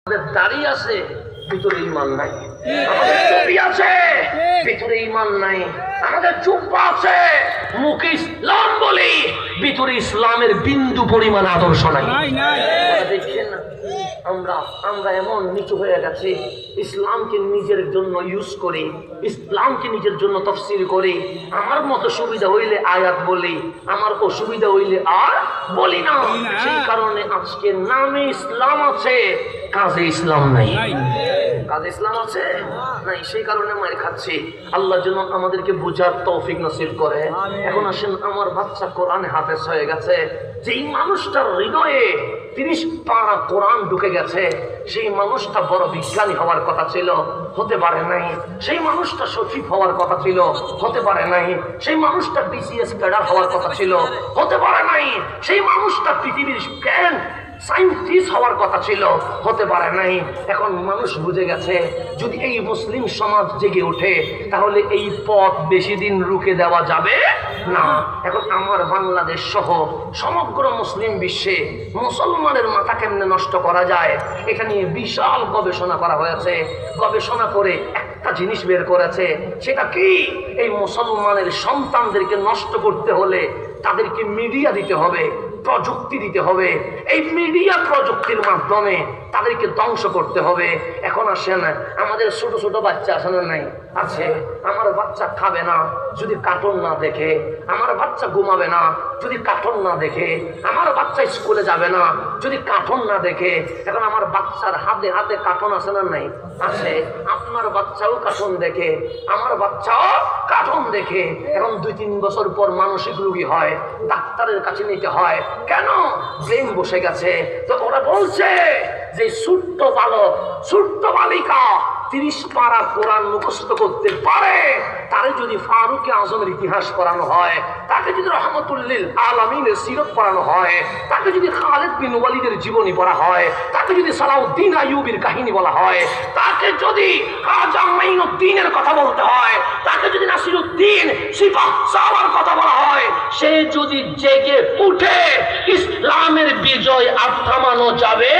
আমাদের দাড়ি আছে, ভিতরে ঈমান নাই। আমাদের টুপি আছে, ভিতরে ঈমান নাই। আমাদের জুব্বা আছে, মুখে ইসলাম বলি, ভিতরে ইসলামের বিন্দু পরিমাণ আদর্শ নাই। দেখছেন না, আমরা এমন নিচু হয়ে গেছি। ইসলামকে নিজের জন্য ইউজ করি, ইসলামকে নিজের জন্য তাফসীর করি। আমার মতো সুবিধা হইলে আয়াত বলি, আমার অসুবিধা হইলে আর বলি না। সেই কারণে আজকে নামে ইসলাম আছে, কাজে ইসলাম নাই। কাজে ইসলাম আছে নাই, সেই কারণে মায়ের খাচ্ছি। আল্লাহ যেন আমাদেরকে বুঝার তৌফিক নসিব করে। এখন আসেন, আমার বাচ্চা কোরআনে হাফেজ হয়ে গেছে। যেই মানুষটার হৃদয়ে 30 পারা কোরআন ঢুকে গেছে, সেই মানুষটা বড় বিজ্ঞানী হওয়ার কথা ছিল, হতে পারে নাই। সেই মানুষটা সচিব হওয়ার কথা ছিল, হতে পারে নাই। সেই মানুষটা বিসিএস ক্যাডার হওয়ার কথা ছিল, হতে পারে নাই। সেই মানুষটা পৃথিবীর সায়েন্টিস্ট হওয়ার কথা ছিল, হতে পারে নাই। এখন মানুষ বুঝে গেছে, যদি এই মুসলিম সমাজ জেগে ওঠে তাহলে এই পথ বেশি দিন রুখে দেওয়া যাবে না। এখন আমার বাংলাদেশ সহ সমগ্র মুসলিম বিশ্বে মুসলমানের মাথা কেমনে নষ্ট করা যায়, এটা নিয়ে বিশাল গবেষণা করা হয়েছে। গবেষণা করে একটা জিনিস বের করেছে, সেটা কি, এই মুসলমানের সন্তানদেরকে নষ্ট করতে হলে তাদেরকে মিডিয়া দিতে হবে, প্রযুক্তি দিতে হবে। এই মিডিয়া প্রযুক্তির মাধ্যমে তাদেরকে ধ্বংস করতে হবে। এখন আসেন, আমাদের ছোট ছোট বাচ্চা আছে না নাই? আছে। আমার বাচ্চা খাবে না যদি কার্টুন না দেখে, আমার বাচ্চা ঘুমাবে না যদি কার্টুন না দেখে, আমার বাচ্চা স্কুলে যাবে না যদি কার্টুন না দেখে। এখন আমার বাচ্চার হাতে হাতে কার্টুন আছে না নাই? আছে। আপনার বাচ্চাও কার্টুন দেখে, আমার বাচ্চাও কার্টুন দেখে। এখন 2-3 বছর পর মানসিক রোগী হয়, ডাক্তারের কাছে নিতে হয়। কেন? ব্রেন বসে গেছে। তো ওরা বলছে যে ছোট্ট বালক, ছোট্ট বালিকা 30 পারা কোরআন মুখস্থ করতে পারে, তারে যদি ফারুক আজমের ইতিহাস পড়ানো হয়, তাকে যদি রহমতুল্লিল আলামিনের সিরত পড়ানো হয়, তাকে যদি খালিদ বিন ওয়ালিদের জীবনী পড়া হয়, তাকে যদি সালাউদ্দিন আইয়ুবীর কাহিনী বলা হয়, তাকে যদি খাজা মাইনুদ্দিনের কথা বলতে হয়, তাকে যদি নাসিরুদ্দিন সিপাহ সাওয়ার কথা বলা হয়, সে যদি জেগে উঠে ইসলামের বিজয় আর থামানো যাবে।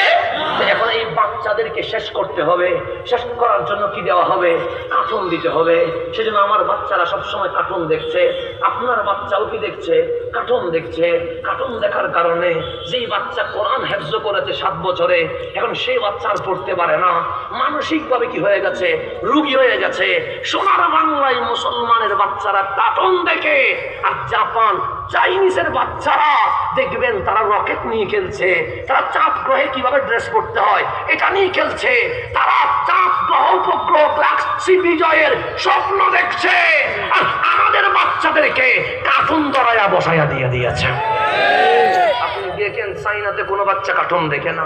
এখন এই বাচ্চাদেরকে শেষ করতে হবে। শেষ করার জন্য কি দেওয়া হবে? কার্টুন দিতে হবে। সেজন্য আমার বাচ্চারা সবসময় কার্টুন দেখছে, আপনার বাচ্চাও কি দেখছে? কার্টুন দেখছে। কার্টুন দেখার কারণে যেই বাচ্চা কোরআন হেফজ করেছে 7 বছরে, এখন সেই বাচ্চা আর পড়তে পারে না। মানসিকভাবে কি হয়ে গেছে? রোগী হয়ে গেছে। সোনার বাংলায় মুসলমানের বাচ্চারা কার্টুন দেখে, আর জাপান চাইনিজের বাচ্চারা দেখবেন তারা রকেট নিয়ে খেলছে, তারা চাঁদ গ্রহে কিভাবে ড্রেস করতে হয় এটা নিয়ে খেলছে, তারা চাঁদ গ্রহ উপগ্রহ গ্যালাক্সি বিজয়ের স্বপ্ন দেখছে। আর আমাদের বাচ্চাদেরকে কার্টুন ধরায়া বসাইয়া দিয়ে দিয়েছে। আপনি দেখেন চাইনাতে কোনো বাচ্চা কার্টুন দেখে না,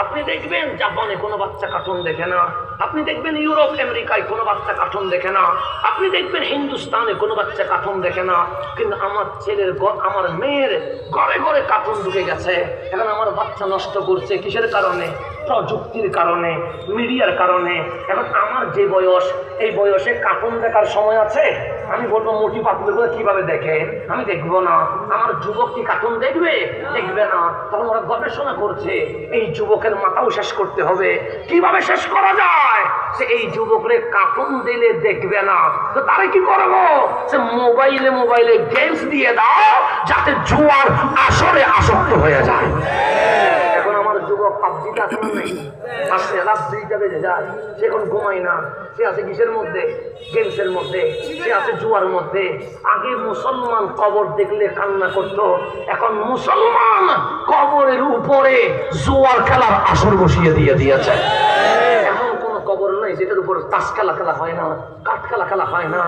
আপনি দেখবেন জাপানে কোনো বাচ্চা কার্টুন দেখে না, আপনি দেখবেন ইউরোপ আমেরিকায় কোনো বাচ্চা কার্টুন দেখে না, আপনি দেখবেন হিন্দুস্তানে কোনো বাচ্চা কার্টুন দেখে না। কিন্তু আমার ছেলের, আমার মেয়ের ঘরে ঘরে কার্টুন ঢুকে গেছে। এখন আমার বাচ্চা নষ্ট করছে কিসের কারণে? প্রযুক্তির কারণে, মিডিয়ার কারণে। এখন আমার যে বয়স, এই বয়সে কার্টুন দেখার সময় আছে? আমি বলবো মোটি পাতলুগুলো কিভাবে দেখে, আমি দেখবো না। আমার যুবক কি কার্টুন দেখবে? দেখবে না। তখন ওরা গবেষণা করছে, এই যুবকের মাথাও শেষ করতে হবে। কিভাবে শেষ করা যায়? সে এই যুবকরে কার্টুন দিলে দেখবে না, তো তারে কি করবো? সে মোবাইলে গেমস দিয়ে দাও, যাতে জুয়ার আসরে আসক্ত হয়ে যায়। এখন আমার যুবক পাবজিতে আছে না নাই? আসলে রাত 2টা বেজে যায়, সে এখন ঘুমায় না। সে আছে কিসের মধ্যে? গেমসের মধ্যে। সে আছে জুয়ার মধ্যে। আগে মুসলমান কবর দেখলে কান্না করতো, এখন মুসলমান কবরের উপরে জুয়ার খেলার আসর বসিয়ে দিয়েছে। এখন কোনো কবর নাই যেটার উপর তাস খেলা খেলা হয় না, কাঠ খেলা খেলা হয় না।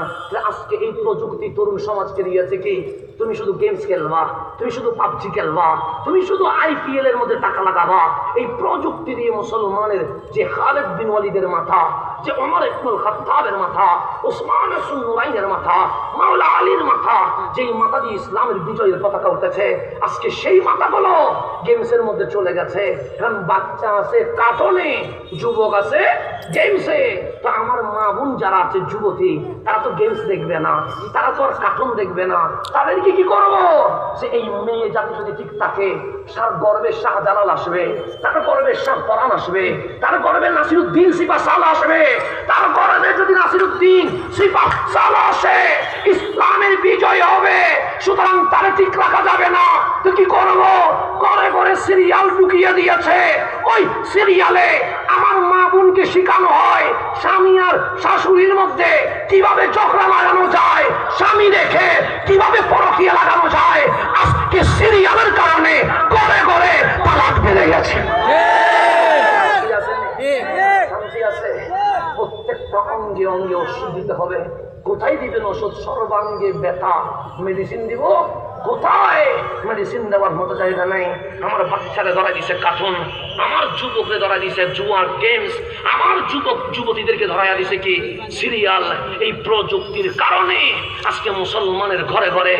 আজকে এই প্রযুক্তি তরুণ সমাজকে দিয়েছে কি, তুমি শুধু গেমস খেলবা, তুমি শুধু পাবজি খেলবা, তুমি শুধু IPL এর মধ্যে টাকা লাগাবা। এই প্রযুক্তি দিয়ে মুসলমানের যে খালিদ বিন ওয়ালিদের মাথা, যে ওমর ইবনুল খাত্তাবের মাথা, ওসমান ইবনুল নুরাইনের মাথা, মাওলা আলীর মাথা, যেই মাথা দিয়ে ইসলামের বিজয়ের পতাকা উঠেছে, আজকে সেই মাথাগুলো গেমসের মধ্যে চলে গেছে। এখন বাচ্চা আছে কার্টুনে, যুবক আছে গেমসে। তো আমার মা বোন যারা আছে যুবতী, তারা তো গেমস দেখবে না, তারা তো আর কার্টুন দেখবে না। তাদেরকে কি করবো? যে এই মেয়ে জাতি যদি ঠিক থাকে, তার গর্বে শাহজালাল আসবে, তার গর্বে শাহ পরান আসবে, তার গর্বে নাসিরুদ্দিন সিপাহ সালাহ আসবে। তার গর্বে যদি নাসিরুদ্দিন সিপাহ সালাহ আসে, ইসলামের বিজয় হবে। সুতরাং তারে ঠিক রাখা যাবে না। তো কি করব? করে করে সিরিয়াল ঢুকিয়ে দিয়েছে। ওই সিরিয়ালে আমার মা বোনকে শেখানো হয় স্বামী আর শাশুড়ির মধ্যে কিভাবে ঝগড়া লাগানো যায়, স্বামী রেখে কিভাবে পরকীয়া লাগানো যায়। আজকে সিরিয়ালের কারণে করে করে তালাক বেড়ে গেছে। প্রত্যেকটা অঙ্গে অঙ্গে ওষুধ দিতে হবে। কোথায় দিবেন ওষুধ? সর্বাঙ্গে ব্যথা, মেডিসিন দিব কোথায়? মেডিসিন দেওয়ার মতো জায়গা নেই। আমার বাচ্চারে ধরা দিছে কার্টুন, আমার যুবকরে ধরা দিছে জুয়ার গেমস, আমার যুবক যুবতীদেরকে ধরাইয়া দিছে কি সিরিয়াল। এই প্রযুক্তির কারণে আজকে মুসলমানের ঘরে ঘরে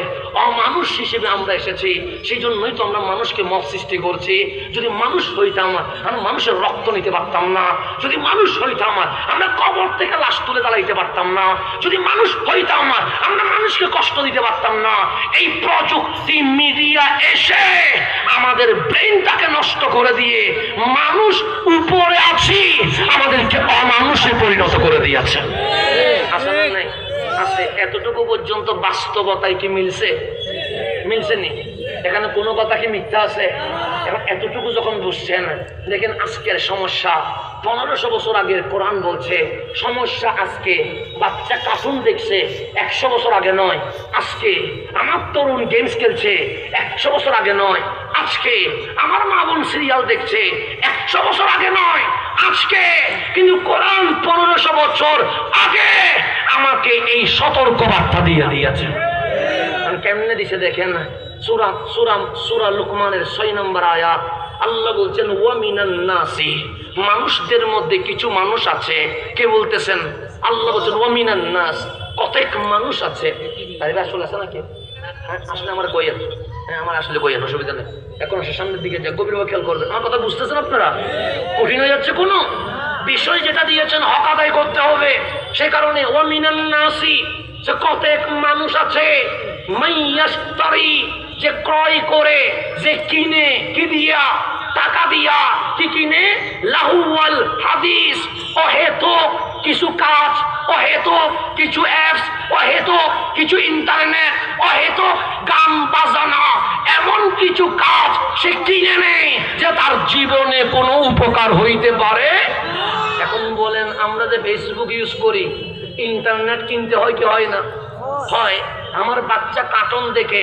অমানুষ হিসেবে আমরা এসেছি। সেই জন্যই তো আমরা মানুষকে মব সৃষ্টি করছি। যদি মানুষ হইতাম আমরা মানুষের রক্ত নিতে পারতাম না। যদি মানুষ হইতাম আমরা কবর থেকে লাশ তুলে দাঁড়াইতে পারতাম না। যদি মানুষ হইতাম আমরা মানুষকে কষ্ট দিতে পারতাম না। এই প্রযুক্তি মিডিয়া এসে আমাদের ব্রেনটাকে নষ্ট করে দিয়ে মানুষ উপরে আছি আমাদেরকে অমানুষে পরিণত করে দিয়েছে। আসলে নাই আছে এতটুকু পর্যন্ত বাস্তবতায় কি মিলছে? মিলছে নি? এখানে কোনো কথা কি মিথ্যা আছে? এখন এতটুকু যখন বুঝছেন, দেখেন আজকের সমস্যা 1500 বছর আগের কোরআন বলছে সমস্যা আজকে বাচ্চা কার্টুন দেখছে 100 বছর আগে নয়। আজকে আমার তরুণ গেমস খেলছে 100 বছর আগে নয়। আজকে আমার মা বোন সিরিয়াল দেখছে 100 বছর আগে নয় আজকে। কিন্তু কোরআন 1500 বছর আগে আমাকে এই সতর্ক বার্তা দিয়ে দিয়েছে। কেমনে দিছে দেখেন, সূরা লুকমানের 6 নম্বর আয়াত আল্লাহ বলছেন ওয়া মিনান নাসি, মানুষদের মধ্যে কিছু মানুষ আছে। কে বলতেছেন? আল্লাহ বলছেন ওয়া মিনান নাস, কতক মানুষ আছে। তাই আসলে আছে নাকি? আসলে আমার কইয়েন, হ্যাঁ আমার আসলে কইয়েন, অসুবিধা নেই। এখন সে সামনের দিকে যা গভীরভাবে খেয়াল করবেন। আমার কথা বুঝতেছেন আপনারা? কঠিন হয়ে যাচ্ছে কোনো বিষয়? যেটা দিয়েছেন হক আদায় করতে হবে। সে কারণে ওয়া মিনান নাসি, যে কতক মানুষ আছে মাইয়াশতারি, যে ক্রয় করে, যে কিনে, কি দিয়া? টাকা দিয়া। কি কিনে? লাহুয়াল হাদিস, অহেতুক কিছু কাজ, অহেতুক কিছু অ্যাপস, অহেতুক কিছু ইন্টারনেট, অহেতুক গান বাজানা, এমন কিছু কাজ সে কিনে নেয় যে তার জীবনে কোনো উপকার হইতে পারে। এখন বলেন আমরা যে ফেসবুক ইউজ করি, ইন্টারনেট কিনতে হয় কি হয় না? হয়। আমার বাচ্চা কার্টুন দেখে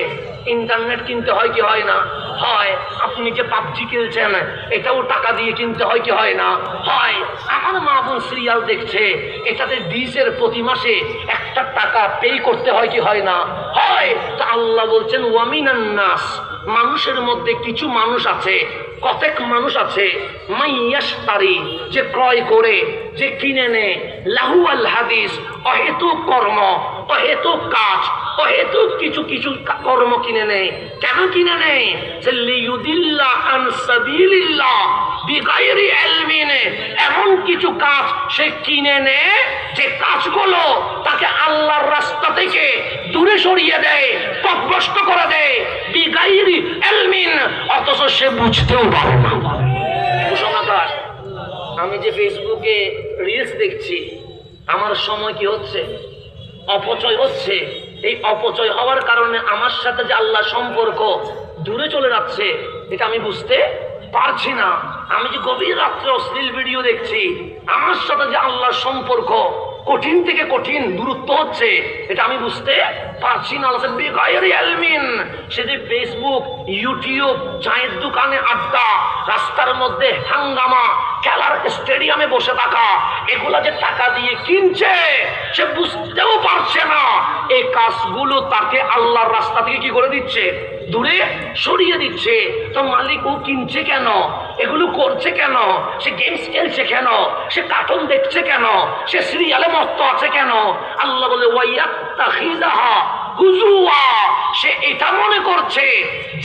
ইন্টারনেট কিনতে হয় কি হয় না? হয়। আপনি যে পাবজি খেলছেন এটাও টাকা দিয়ে কিনতে হয় কি হয় না? হয়। আমার মা বোন সিরিয়াল দেখছে, এটাতে ডিশের প্রতি মাসে 1 টাকা পে করতে হয় কি হয় না? হয়। তো আল্লাহ বলছেন ওয়া মিনান নাস, মানুষের মধ্যে কিছু মানুষ আছে, কতক মানুষ আছে মাইয়াশতারি, যে ক্রয় করে, যে কিনে নেয়, লাহুয়াল হাদিস, অহেতুক কর্ম, অহেতুক কাজ, অহেতুক কিছু কিছু কর্ম কিনে নেয়। কেন কিনে নেয়? যে লিয়ুদিল্লা আন সাবিলিল্লাহ বিগাইরি ইলমিন, এমন কিছু কাজ সে কিনে নেয় যে কাজগুলো তাকে আল্লাহর রাস্তা থেকে দূরে সরিয়ে দেয়, পথভ্রষ্ট করে দেয়। বিগাইরি ইলমিন, অথচ সে বুঝতেও পারে না। কুসংস্কার। আমি যে ফেসবুকে রিলস দেখছি, আমার সময় কি হচ্ছে? অপচয় হচ্ছে। এই অপচয় হওয়ার কারণে আমার সাথে যে আল্লাহ সম্পর্ক দূরে চলে যাচ্ছে, এটা আমি বুঝতে পারছি না। আমি যে গভীর রাত্রে অশ্লীল ভিডিও দেখছি, আমার সাথে যে আল্লাহর সম্পর্ক কঠিন থেকে কঠিন দূরত্ব হচ্ছে, এটা আমি বুঝতে পারছি না। বেগাইরি ইলমিন, সে যে ফেসবুক, ইউটিউব, চায়ের দোকানে আড্ডা, রাস্তার মধ্যে হাঙ্গামা, খেলার স্টেডিয়ামে বসে থাকা, এগুলা যে টাকা দিয়ে কিনছে সে বুঝতেও পারছে না। এই কাজগুলো তাকে আল্লাহর রাস্তা থেকে কি করে দিচ্ছে? দূরে সরিয়ে দিচ্ছে। তো মালিক ও কিনছে কেন? এগুলো করছে কেন? সে গেমস খেলছে কেন? সে কার্টুন দেখছে কেন? সে সিরিয়ালে মত্ত আছে কেন? আল্লাহ বলে ওয়াইয়াত্তাখিযাহা হুজুয়া, সে এটা মনে করছে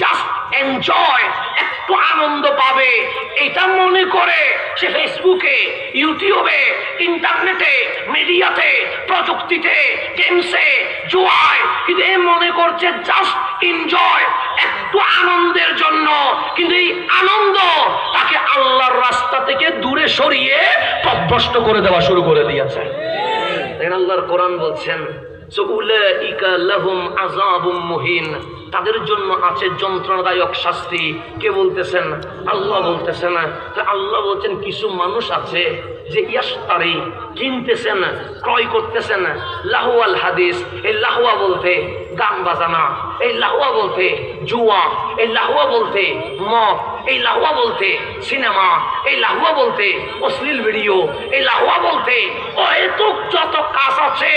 জাস্ট এনজয়, একটু আনন্দ পাবে, এটা মনে করে সে ফেসবুকে, ইউটিউবে, ইন্টারনেটে, মিডিয়াতে, প্রযুক্তিতে, গেমসে, জুয়ায়, কিন্তু এ মনে করছে জাস্ট এনজয়, একটু আনন্দের জন্য। কিন্তু এই আনন্দ তাকে আল্লাহর রাস্তা থেকে দূরে সরিয়ে পথভ্রষ্ট করে দেওয়া শুরু করে দিয়েছে। আল্লাহর কোরআন বলছেন তাদের জন্য আছে যন্ত্রণাদায়ক শাস্তি। কে বলতেছেন? আল্লাহ বলতেছেন। আল্লাহ বলছেন কিছু মানুষ আছে যে ইয়াশতারি, কিনতেছেন, ক্রয় করতেছেন লাহওয়াল হাদিস। এই লাহওয়া বলতে গান বাজানা, এই লাহওয়া বলতে জুয়া, এই লাহওয়া বলতে মদ, এই লাহওয়া বলতে সিনেমা, এই লাহওয়া বলতে অশ্লীল ভিডিও, এই লাহওয়া বলতে অহেতুক যত কাজ আছে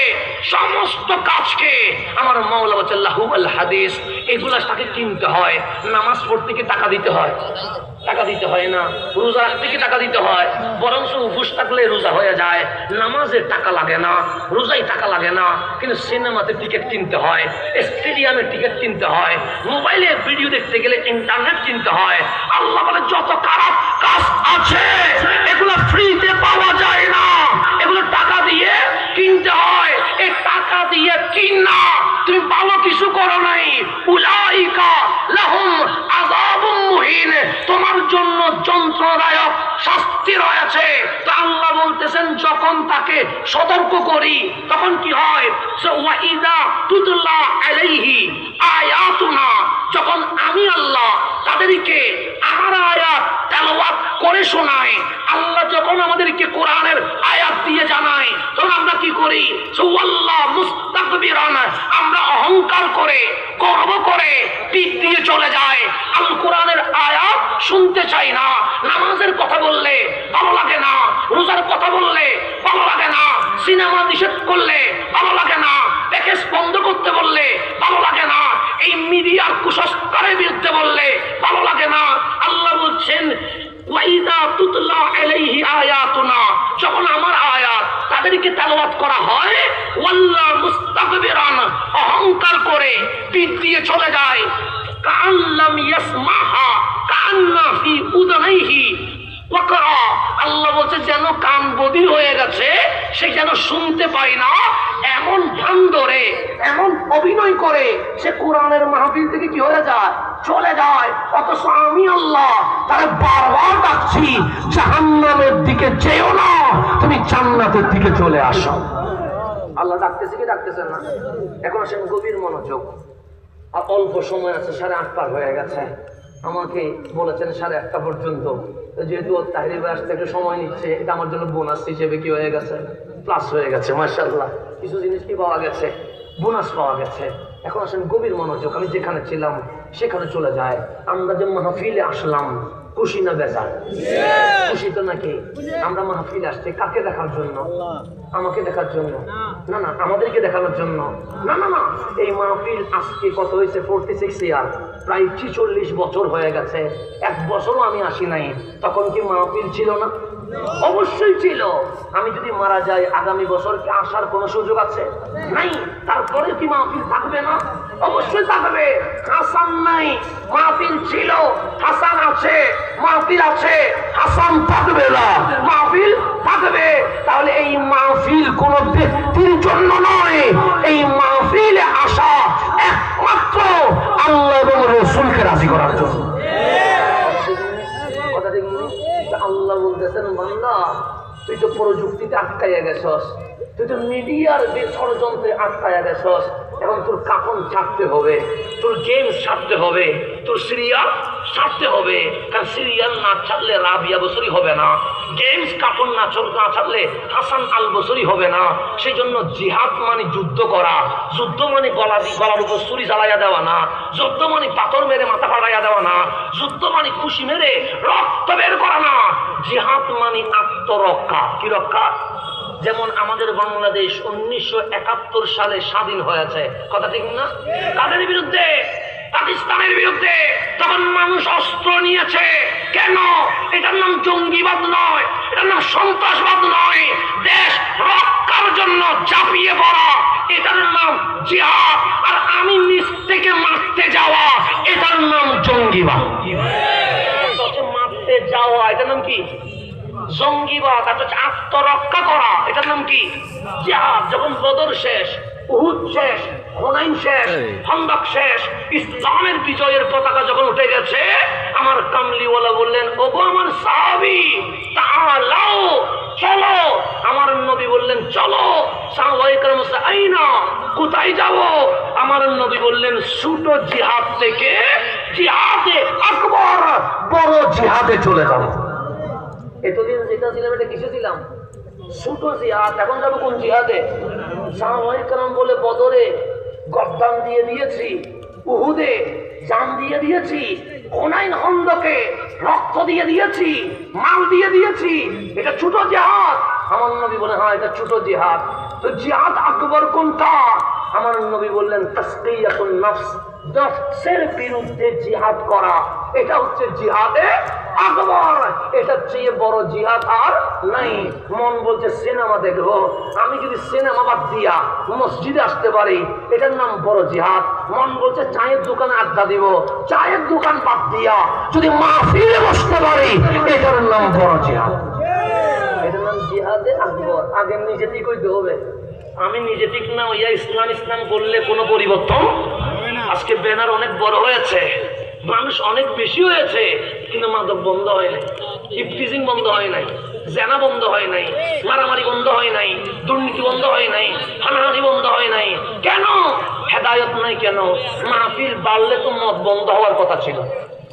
সমস্ত কাজকে আমার মাওলা বলছে লাহওয়াল হাদিস। এগুলা তাকে কিনতে হয়। নামাজ পড়তে কি টাকা দিতে হয়? টাকা দিতে হয় না। রোজা রাখতে কি টাকা দিতে হয়? বরং উপোস থাকলে রোজা হয়ে যায়। নামাজে টাকা লাগে না, রোজায় টাকা লাগে না, কিন্তু সিনেমাতে টিকিট কিনতে হয়, স্টেডিয়ামে টিকিট কিনতে হয়, মোবাইলে ভিডিও দেখতে গেলে ইন্টারনেট কিনতে হয়। আল্লাহ বলে যত খারাপ কাজ আছে এগুলো ফ্রিতে পাওয়া যায় না, এগুলো টাকা দিয়ে কিনতে হয়। এই টাকা দিয়ে কিনা তুমি ভালো কিছু করো নাই। উলাইকা লাহুম আযাবুম মুহিন, তোমার জন্য যন্ত্রণাদায়ক শাস্তি রয়েছে। তো আল্লাহ বলতেছেন যখন তাকে সতর্ক করি তখন কি হয়? ওয়া ইযা তুতলা আলাইহি আয়াতুনা, যখন আমি আল্লাহ তাদেরকে আমার আয়াত তেলাওয়াত করে শোনাই, আল্লাহ যখন আমাদেরকে কোরআনের আয়াত দিয়ে জানাই, তখন আমরা কি করি? সুওয়াল্লাহ মুস্তাকবিরান, আমরা অহংকার করে, গর্ব করে পিঠ দিয়ে চলে যায়। আল কোরআনের আয়াত শুনতে চাই না। নামাজের কথা বললে ভালো লাগে না, রোজার কথা বললে ভালো লাগে না, সিনেমা নিষেধ করলে ভালো লাগে না, প্যাকেজ বন্ধ করতে বললে ভালো লাগে না, এই মিডিয়ার কুসংস্কারের বিরুদ্ধে বললে ভালো লাগে না। আল্লাহ বলছেন ওয়াইদা তুতলা আলাইহি আয়াতুনা, যখন আমার আয়াত তাদেরকে তেলাওয়াত করা হয়, ওয়াল্লাহ মুস্তাকবিরান, অহংকার করে পিঠ দিয়ে চলে যায়। কাআল্লাম ইয়াসমাহা কাআন্না ফি উযানাইহি ওয়াকরা, আল্লাহ বলছে যেন কান বধির হয়ে গেছে, সে যেন শুনতে পায় না, এমন ভান ধরে, এমন অভিনয় করে সে কোরআনের মাহফিল থেকে কি হয়ে যায়? চলে যায়। অথচ আমি আল্লাহ তারা বারবার ডাকছি জাহান্নামের দিকে যেও না, তুমি জান্নাতের দিকে চলে আসো। আল্লাহ ডাকতেছে কি ডাকতেছেন না? এখন আসেন গভীর মনোযোগ। আর অল্প সময় আছে, 8:30 পার হয়ে গেছে। আমাকে বলেছেন 1:30 পর্যন্ত, যেহেতু তাহরিবে আসতে একটু সময় নিচ্ছে, এটা আমার জন্য বোনাস হিসেবে কি হয়ে গেছে? প্লাস হয়ে গেছে। মাশাআল্লাহ, কিছু জিনিস কি পাওয়া গেছে? বোনাস পাওয়া গেছে। এখন আসেন গভীর মনোযোগ। আমি যেখানে ছিলাম সেখানে চলে যায়। আমরা যে মাহফিলে আসলাম, খুশি না বেজার? খুশি তো নাকি? আমরা মাহফিলে আসছি কাকে দেখার জন্য? আমাকে দেখার জন্য না, না, আমাদেরকে দেখানোর জন্য না, না, না। এই মাহফিল আজকে কত হয়েছে? 46 ইয়ার, প্রায় 46 বছর হয়ে গেছে। 1 বছরও আমি আসি নাই। তখন কি মাহফিল ছিল না? অবশ্যই ছিল। আমি যদি মারা যাই আগামী বছর কি আসার কোনো সুযোগ আছে? নাই। তারপরে কি মাহফিল থাকবে না? অবশ্যই থাকবে। হাসান নাই, মাহফিল ছিল। হাসান আছে, মাহফিল আছে। হাসান থাকবে না, মাহফিল থাকবে। তাহলে এই মাহফিল কোন ব্যক্তির জন্য নয়, এই মাহফিলে আসা একমাত্র আল্লাহ এবং রাসূলকে রাজি করার জন্য। আল্লাহ বলতেছেন বান্দা তুই তো প্রযুক্তিতে আটকাইয়া গেছস, তুই তো মিডিয়ার ষড়যন্ত্রে আটকাইয়া গেছস। এখন তোর কাপন ছাড়তে হবে, তোর গেম ছাড়তে হবে, তোর সিরিয়াল ছাড়তে হবে। কারণ সিরিয়াল না ছাড়লে রাবিয়া বছরই হবে না, গেমস কাপন না ছাড়লে হাসান আল বছরই হবে না। সেই জন্য জিহাদ মানে যুদ্ধ করা, যুদ্ধ মানে গলার উপর ছুরি জ্বালাইয়া দেওয়া না, যুদ্ধ মানে পাথর মেরে মাথা ফাটাইয়া দেওয়া না, যুদ্ধ মানে খুশি মেরে রক্ত বের করা না। জিহাদ মানে আত্মরক্ষা। কি রক্ষা? যেমন আমাদের বাংলাদেশ 1971 সালে স্বাধীন হয়েছে, কথা ঠিক না? কাদের বিরুদ্ধে? পাকিস্তানের বিরুদ্ধে। তখন মানুষ অস্ত্র নিয়েছে কেন? এটার নাম জঙ্গিবাদ নয়, এটার নাম সন্ত্রাসবাদ নয়, দেশ রক্ষার জন্য। জন্য ঝাঁপিয়ে পড়া, এটার নাম জিহাদ। আর আমি নিজ থেকে মারতে যাওয়া, এটার নাম জঙ্গিবাদ। মারতে যাওয়া এটার নাম কি? জঙ্গিবাদ। আর আত্মরক্ষা করা এটার নাম কি? জিহাদ। যখন বদর শেষ, উহুদ শেষ, হুনাইন শেষ, খন্দক শেষ, ইসলামের বিজয়ের পতাকা যখন উঠে গেছে, আমার কামলিওয়ালা বললেন, ওগো আমার সাহাবী, তাআলাও, চলো। আমার নবী বললেন, চলো। সাহাবায়ে কেরাম বলছে, আইনা, কোথায় যাব? আমার নবী বললেন, ছোট জিহাদ থেকে জিহাদে আকবর, বড় জিহাদে চলে যাব। এতদিন যেটা ছিলাম এটা কিসে ছিলাম? ছোট জিহাদ। এখন যাবো কোন জিহাদে? সাহাবায়ে কেরাম বলে, বদরে গর্দান দিয়ে দিয়েছি, উহুদে জান দিয়ে দিয়েছি, হুনাইন খন্দকে রক্ত দিয়ে দিয়েছি, মাল দিয়ে দিয়েছি, এটা ছোট জিহাদ। আমার নবী বলে, হ্যাঁ এটা ছোট জিহাদ। তো জিহাদ আকবর কোনটা? আমার নবী বললেন, তাসকিয়াতুন নফস, নফসের বিরুদ্ধে জিহাদ করা, এটা হচ্ছে জিহাদে আকবর। এটা চেয়ে বড় জিহাদ আর নাই। মন বলছে সিনেমা দেখবো, আমি যদি সিনেমা বাদ দিয়া মসজিদে আসতে পারি, এটার নাম বড় জিহাদ। মন বলছে চায়ের দোকানে আড্ডা দিব, চায়ের দোকান বাদ দিয়া যদি মাহফিলে বসতে পারি, এটার নাম বড় জিহাদ। এটার নাম জিহাদে আকবর। আগে নিজে ঠিক হইতে হবে। আমি নিজে ঠিক না হইয়া ইসলাম ইসলাম করলে কোনো পরিবর্তন। আজকে ব্যানার অনেক বড় হয়েছে, মানুষ অনেক বেশি হয়েছে, কিন্তু মাদক বন্ধ হয় নাই, ইফটিজিং বন্ধ হয় নাই, জেনা বন্ধ হয় নাই, মারামারি বন্ধ হয় নাই, দুর্নীতি বন্ধ হয় নাই, হানাহানি বন্ধ হয় নাই। কেন? হেদায়ত নাই। কেন? মাহফিল বাড়লে তো মদ বন্ধ হওয়ার কথা ছিল।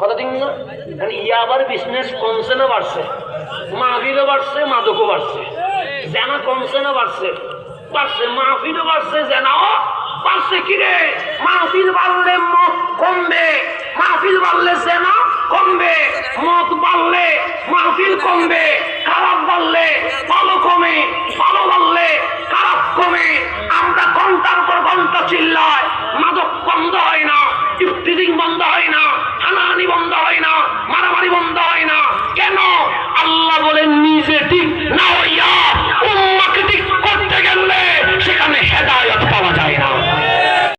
কথা ঠিক না? ইয়াবার বিজনেস কমছে না বাড়ছে? মাহফিলও বাড়ছে, মাদকও বাড়ছে। জেনা কমছে না বাড়ছে? বাড়ছে। মাহফিলও বাড়ছে, জেনাও বাড়ছে। কিরে, মাহফিল বাড়লে মদ কমবে, মাহফিল বাড়লে জেনা কমবে, মদ বাড়লে মাহফিল কমবে।